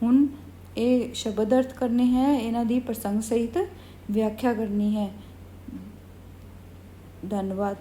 ਹੁਣ ਇਹ ਸ਼ਬਦ ਅਰਥ ਕਰਨੇ ਹੈ, ਇਹਨਾਂ ਦੀ ਪ੍ਰਸੰਗ ਸਹਿਤ ਵਿਆਖਿਆ ਕਰਨੀ ਹੈ। ਧੰਨਵਾਦ।